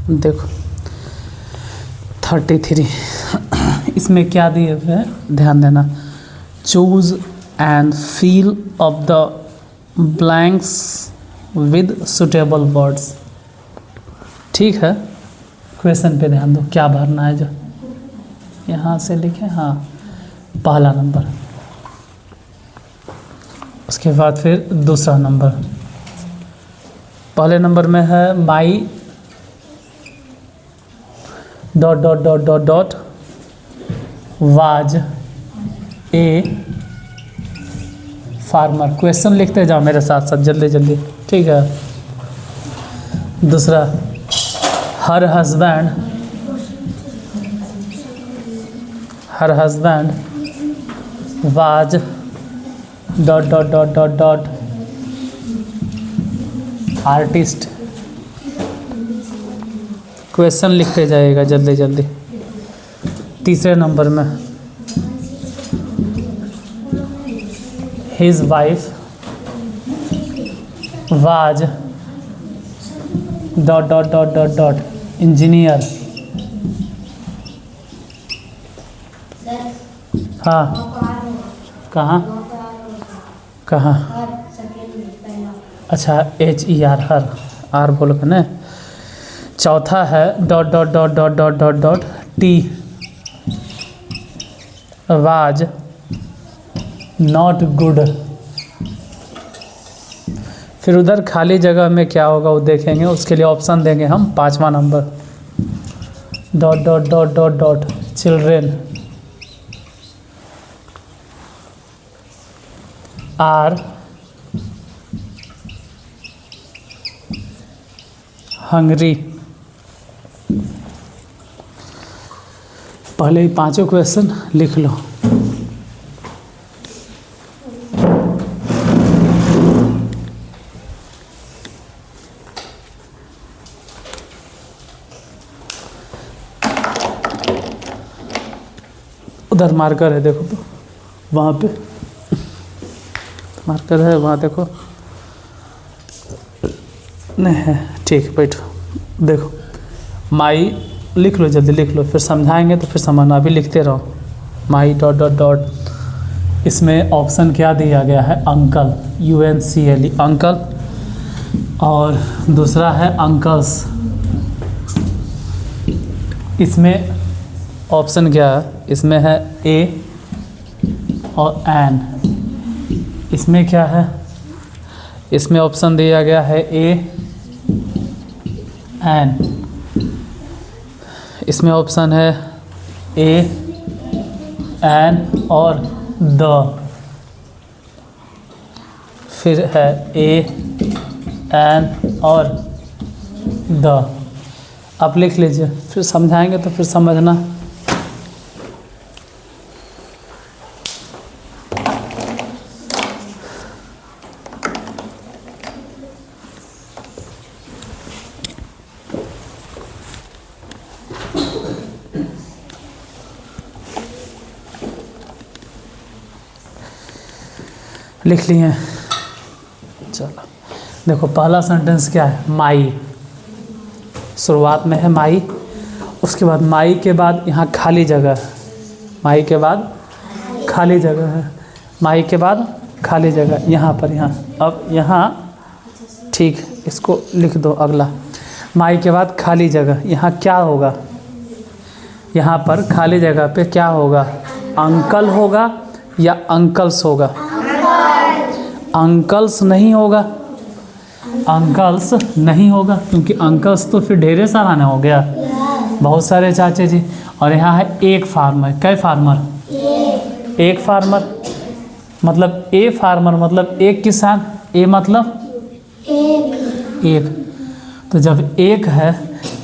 देखो 33 इसमें क्या दिए हुए हैं ध्यान देना। Choose and fill of the blanks with suitable words. ठीक है, क्वेश्चन पे ध्यान दो, क्या भरना है जो यहाँ से लिखे। हाँ, पहला नंबर, उसके बाद फिर दूसरा नंबर। पहले नंबर में है माई dot dot dot dot dot was a farmer. Question लिखते जाओ मेरे साथ साथ जल्दी जल्दी, ठीक है। दूसरा, her husband was dot dot dot dot dot artist. Question लिखते जाइएगा जल्दी जल्दी। तीसरे नंबर में his wife was dot dot dot dot dot engineer. हाँ, कहाँ कहाँ? अच्छा, HER, हर, आर बोल के ना। चौथा है dot dot dot dot dot dot dot tea was not good. फिर उधर खाली जगह में क्या होगा वो देखेंगे, उसके लिए ऑप्शन देंगे हम। पांचवा number, dot dot dot dot dot children are hungry. पहले ही पांचों क्वेश्चन लिख लो। उधर मार्कर है, देखो तो वहाँ पे मार्कर है, वहाँ देखो। नहीं है, ठीक, बैठो। देखो माई लिख लो, जल्दी लिख लो, फिर समझाएंगे तो फिर समझना। अभी लिखते रहो। माई डॉट डॉट डॉट। इसमें ऑप्शन क्या दिया गया है? Uncle, UNCLE, uncle. और दूसरा है अंकल्स। इसमें ऑप्शन क्या है? इसमें है ए और एन। इसमें क्या है? इसमें ऑप्शन दिया गया है ए एन। इसमें ऑप्शन है ए एन और द। फिर है ए एन और द। आप लिख लीजिए, फिर समझाएंगे तो फिर समझना। लिख लिए? चलो देखो, पहला सेंटेंस क्या है? माई। शुरुआत में है माई, उसके बाद माई के बाद यहाँ खाली जगह है। माई के बाद खाली जगह है। माई के बाद खाली जगह यहाँ पर, यहाँ। अब यहाँ ठीक, इसको लिख दो अगला। माई के बाद खाली जगह, यहाँ क्या होगा? यहाँ पर खाली जगह पे क्या होगा? अंकल होगा या अंकल्स होगा? अंकल्स नहीं होगा, अंकल्स नहीं होगा, क्योंकि अंकल्स तो फिर ढेरे सारा ना हो गया, बहुत सारे चाचे जी। और यहाँ है एक फार्मर। कै फार्मर? एक फार्मर, मतलब ए फार्मर मतलब एक किसान। ए मतलब एक। तो जब एक है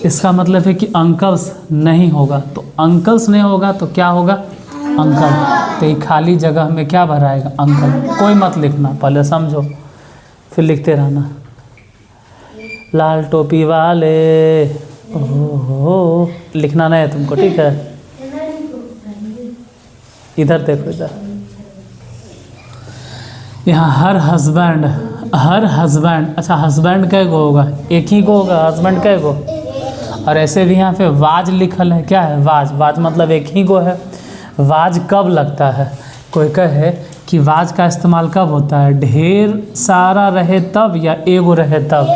इसका मतलब है कि अंकल्स नहीं होगा। तो अंकल्स नहीं होगा तो क्या होगा? अंकल। तो ये खाली जगह में क्या भराएगा? अंकल। कोई मत लिखना, पहले समझो फिर लिखते रहना। लाल टोपी वाले, ओहो, लिखना नहीं है तुमको, ठीक है। इधर देखो, इधर। यहाँ हर हस्बैंड। अच्छा, हस्बैंड कै गो होगा? एक ही को होगा। हस्बैंड कै गो? और ऐसे भी यहाँ पे वाज लिखल है, क्या है वाज, वाज मतलब एक ही गो है। वाज कब लगता है, कोई कहे कि वाज का इस्तेमाल कब होता है, ढेर सारा रहे तब या एगो रहे तब,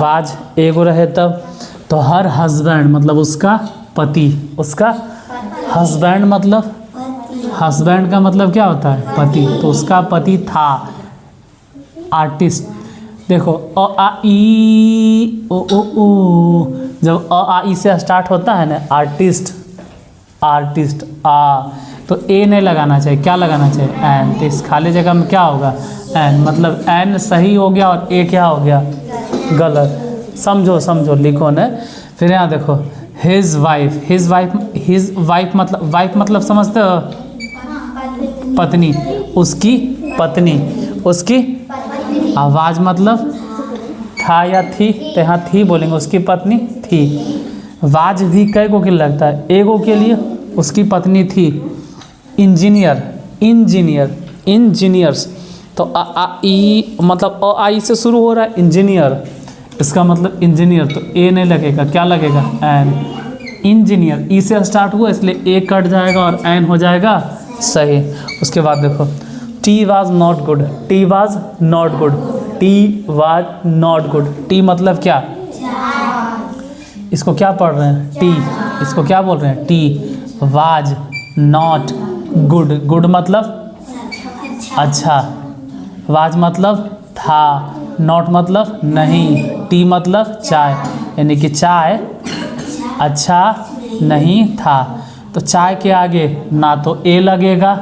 वाज एगो रहे तब। तो हर हस्बैंड मतलब उसका पति, उसका हस्बैंड मतलब, हस्बैंड का मतलब क्या होता है पति, तो उसका पति था आर्टिस्ट। देखो अ आ ई ओ ओ ओ, जब अ आ ई से स्टार्ट होता है ना आर्टिस्ट, आर्टिस्ट आ, तो ए नहीं लगाना चाहिए, क्या लगाना चाहिए एन, तो इस खाली जगह में क्या होगा एन, मतलब एन सही हो गया और ए क्या हो गया गलत। समझो समझो, लिखो न। फिर यहाँ देखो हिज वाइफ, हिज वाइफ मतलब, वाइफ मतलब समझते हो पत्नी, उसकी पत्नी, उसकी आवाज़ मतलब था या थी, तो यहाँ थी बोलेंगे, उसकी पत्नी थी। वाज भी कई को के लगता है, एगो के लिए, उसकी पत्नी थी। इंजीनियर, इंजीनियर, इंजीनियर्स, तो आ आ ई मतलब अ आई से शुरू हो रहा है इंजीनियर, इसका मतलब इंजीनियर, तो ए नहीं लगेगा, क्या लगेगा एन। इंजीनियर ई से स्टार्ट हुआ इसलिए ए कट जाएगा और एन हो जाएगा सही। उसके बाद देखो tea was not good, tea was not good, tea was not good, T मतलब क्या, इसको क्या पढ़ रहे हैं टी, इसको क्या बोल रहे हैं T. Was not good, good मतलब अच्छा, वाज मतलब था, नॉट मतलब नहीं, टी मतलब चाय, यानी कि चाय अच्छा नहीं था। तो चाय के आगे ना तो ए लगेगा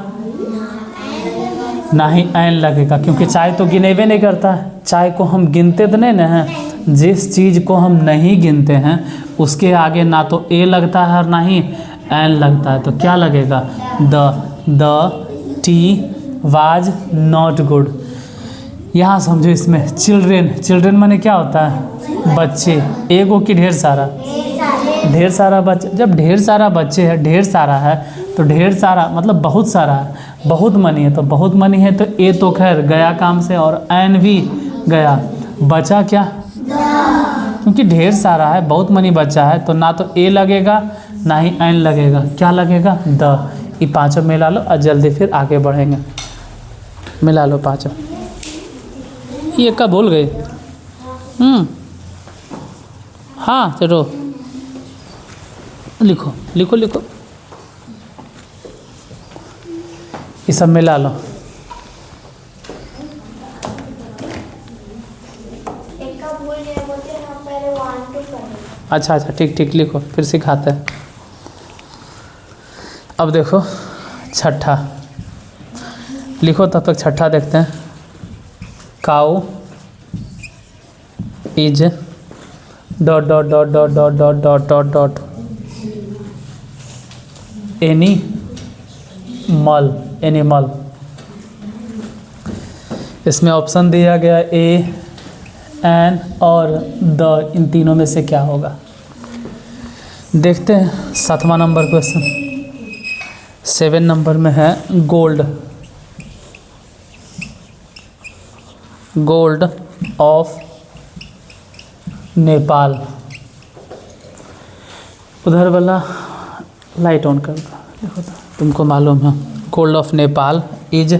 ना ही एन लगेगा, क्योंकि चाय तो गिनेबे नहीं करता है, चाय को हम गिनते तो नहीं ना हैं। जिस चीज़ को हम नहीं गिनते हैं उसके आगे ना तो ए लगता है और ना ही एन लगता है, तो क्या लगेगा the tea was not good. यहाँ समझो इसमें चिल्ड्रेन, चिल्ड्रेन माने क्या होता है बच्चे, एगो की ढेर सारा, ढेर सारा बच्चे, जब ढेर सारा बच्चे है, ढेर सारा है तो ढेर सारा मतलब बहुत सारा है, बहुत मनी है, तो बहुत मनी है तो ए तो खैर गया काम से और एन भी गया, बचा क्या, क्योंकि ढेर सारा है बहुत मनी बचा है तो ना तो ए लगेगा ना ही एन लगेगा, क्या लगेगा द। ये पाँचों मिला लो और जल्दी फिर आगे बढ़ेंगे। मिला लो पाँचों, ये कब भूल गए, हाँ चलो लिखो लिखो लिखो, ये सब मिला लो। अच्छा अच्छा ठीक ठीक लिखो, फिर सिखाते हैं। अब देखो छठा, लिखो तब तक छठा देखते हैं। Cow is dot dot dot dot dot dot dot dot dot any mal, animal. इसमें ऑप्शन दिया गया ए एन और द, इन तीनों में से क्या होगा। देखते हैं 7वां नंबर क्वेश्चन, 7 नंबर में है गोल्ड, गोल्ड ऑफ नेपाल। उधर वाला लाइट ऑन कर दो, देखो तो तुमको मालूम है gold of Nepal is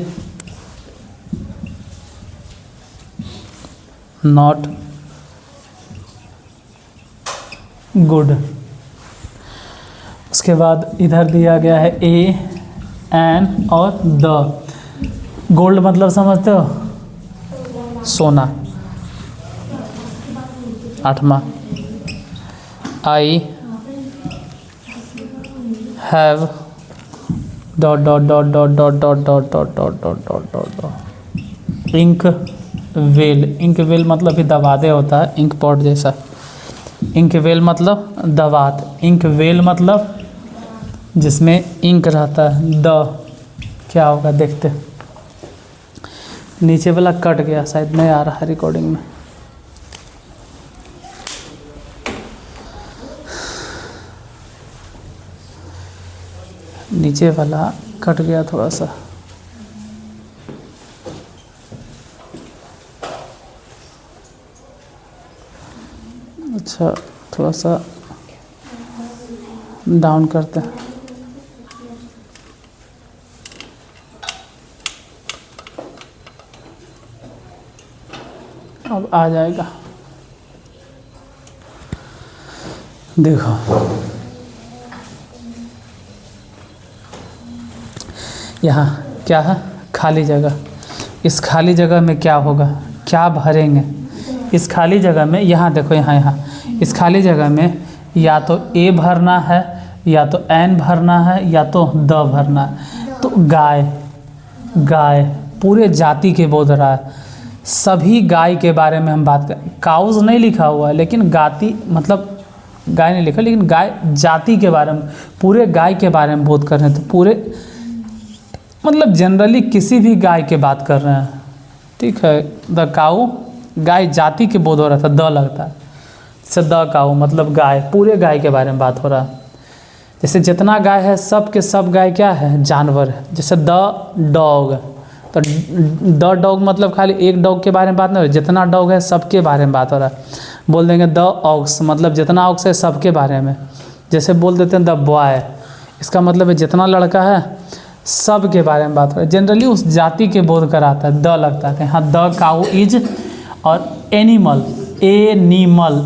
not good. उसके बाद इधर दिया गया है ए एन और द। गोल्ड मतलब समझते हो सोना। 8वां I have dot dot dot dot dot dot dot dot dot dot dot dot dot ink well. Ink well मतलब भी दवादे होता है, इंक पॉट जैसा। इंक वेल मतलब दवात, इंक वेल मतलब जिसमें इंक रहता है। द क्या होगा देखते। नीचे वाला कट गया, शायद नहीं आ रहा है रिकॉर्डिंग में। नीचे वाला कट गया थोड़ा सा। अच्छा थोड़ा सा डाउन करते हैं। अब आ जाएगा। देखो यहाँ क्या है, खाली जगह। इस खाली जगह में क्या होगा, क्या भरेंगे इस खाली जगह में। यहाँ देखो, यहाँ इस खाली जगह में या तो ए भरना है, या तो एन भरना है, या तो द भरना है। तो गाय पूरे जाति के बोध रहा है। सभी गाय के बारे में हम बात करें। काउज नहीं लिखा हुआ है, लेकिन गाती मतलब गाय नहीं लिखा, लेकिन गाय जाति के बारे में, पूरे गाय के बारे में बोध कर रहे हैं। तो पूरे मतलब जनरली किसी भी गाय के बात कर रहे हैं, ठीक है। द काऊ, गाय जाति के बोध हो रहा था, द लगता है। जैसे द काऊ मतलब गाय, पूरे गाय के बारे में बात हो रहा है। जैसे जितना गाय है सब के सब गाय क्या है, जानवर है। जैसे द डॉग, तो द डॉग मतलब खाली एक डॉग के बारे में बात नहीं हो रही, जितना डॉग है सबके बारे में बात हो रहा है। बोल देंगे द ऑक्स मतलब जितना ऑक्स है सबके बारे में। जैसे बोल देते हैं द बॉय, इसका मतलब है जितना लड़का है सब के बारे में बात हो रहा है। जनरली उस जाति के बोध कराता है, द लगता है। हाँ, द काऊ इज, और एनिमल, एनिमल,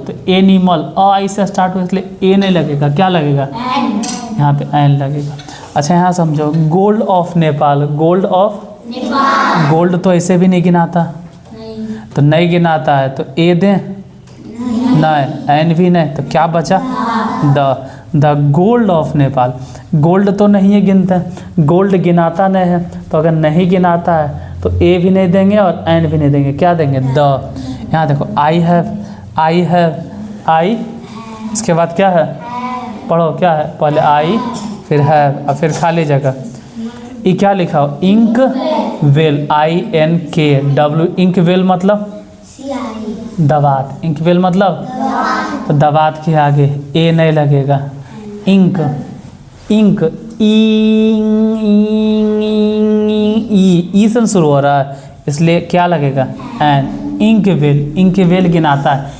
तो एनिमल आई से स्टार्ट हो, इसलिए ए नहीं लगेगा, क्या लगेगा, यहाँ पे एन लगेगा। अच्छा यहाँ समझो, gold of Nepal, gold of Nepal, gold तो ऐसे भी नहीं गिनाता, तो नहीं गिनाता है तो ए दें, नहीं, एन भी नहीं, तो क्या बचा, the gold of Nepal. Gold तो नहीं है गिनते, गोल्ड गिनाता नहीं है, तो अगर नहीं गिनाता है तो ए भी नहीं देंगे और एन भी नहीं देंगे, क्या देंगे, द। यहाँ देखो, आई हैव, आई, इसके बाद क्या है, पढ़ो क्या है, पहले आई फिर हैव और फिर खाली जगह। ये क्या लिखा हो, inkwell, INKW, ink well मतलब दवात, इंक वेल मतलब, तो दवात के आगे ए नहीं लगेगा, इंक, इंक, ई से शुरू हो रहा है, इसलिए क्या लगेगा, an. Ink well, ink well गिनाता है।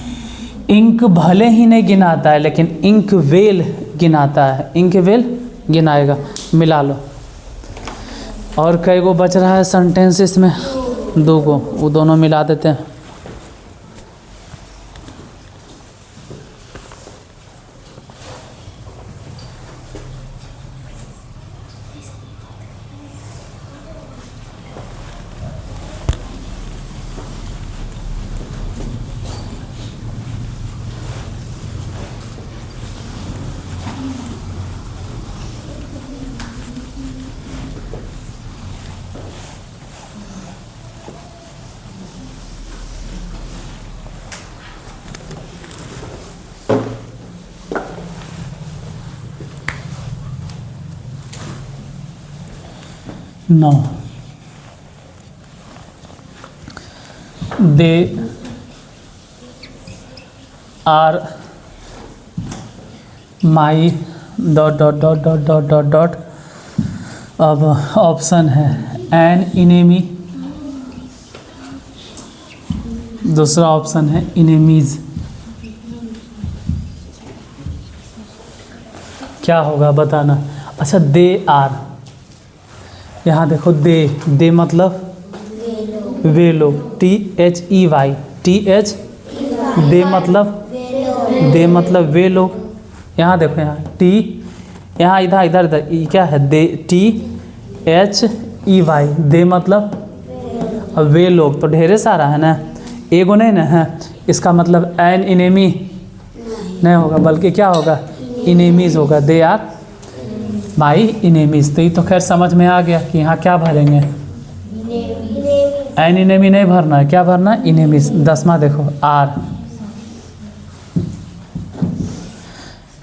इंक भले ही नहीं गिनाता है, लेकिन इंक वेल गिनाता है, इंक वेल गिनाएगा। मिला लो। और कई गो बच रहा है सेंटेंसेस में, 2 गो, वो दोनों मिला देते हैं। No, they are my dot. अब ऑप्शन है एन इनेमी, दूसरा ऑप्शन है इनेमीज। क्या होगा बताना। अच्छा, दे आर, यहाँ देखो, दे मतलब वे लोग, THEY, दे मतलब वे लोग। यहाँ देखो, यहाँ टी, यहाँ इधर ये क्या है, दे, THEY, दे मतलब अब वे लोग, तो ढेरे सारा है ना, एगो नहीं ना है, इसका मतलब एन इनेमी नहीं होगा, बल्कि क्या होगा, इनेमीज होगा। They are my enemies. तो ये तो खैर समझ में आ गया कि यहाँ क्या भरेंगे, एन इनेमी नहीं भरना है, क्या भरना है, इनेमीज। 10वां देखो, are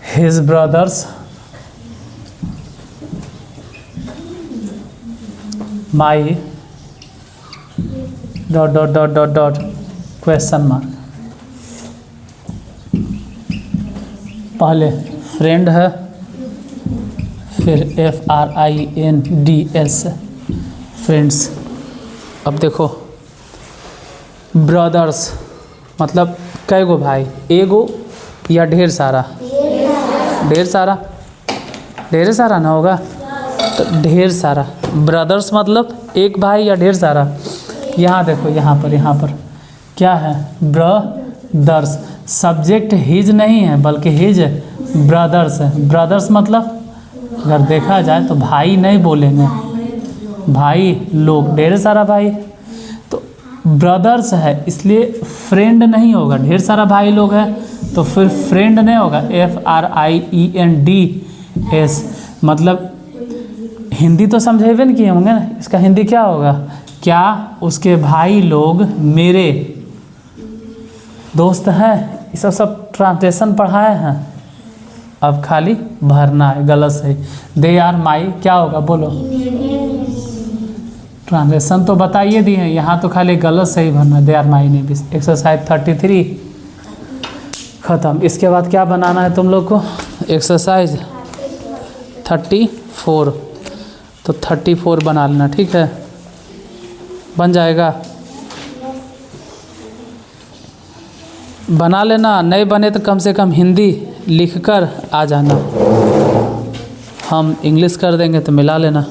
his brothers, my dot question mark. पहले फ्रेंड है, फिर FRIENDS, फ्रेंड्स। अब देखो, ब्रदर्स मतलब कै गो भाई, एगो या ढेर सारा? ढेर सारा। ढेर सारा ना होगा तो ढेर सारा। ब्रदर्स मतलब एक भाई या ढेर सारा? यहाँ देखो, यहाँ पर क्या है? ब्रदर्स। सब्जेक्ट हिज नहीं है बल्कि हिज ब्रदर्स है। ब्रदर्स मतलब अगर देखा जाए तो भाई नहीं बोलेंगे, भाई लोग, ढेर सारा भाई, तो ब्रदर्स है इसलिए फ्रेंड नहीं होगा। ढेर सारा भाई लोग है तो फिर फ्रेंड नहीं होगा। FRIENDS मतलब हिंदी तो समझेबे न किए होंगे ना, इसका हिंदी क्या होगा? क्या उसके भाई लोग मेरे दोस्त हैं? ये सब ट्रांसलेशन पढ़ाए हैं, अब खाली भरना है। गलत सही। दे आर माई क्या होगा बोलो? ट्रांसलेशन तो बताइए दिए हैं, यहाँ तो खाली गलत सही भरना। They are my name. Exercise 33 ख़त्म। इसके बाद क्या बनाना है तुम लोग को? एक्सरसाइज 34। तो 34 बना लेना, ठीक है? बन जाएगा, बना लेना। नहीं बने तो कम से कम हिंदी लिखकर आ जाना, हम इंग्लिश कर देंगे तो मिला लेना।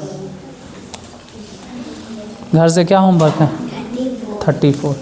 घर से क्या होमवर्क है? 34।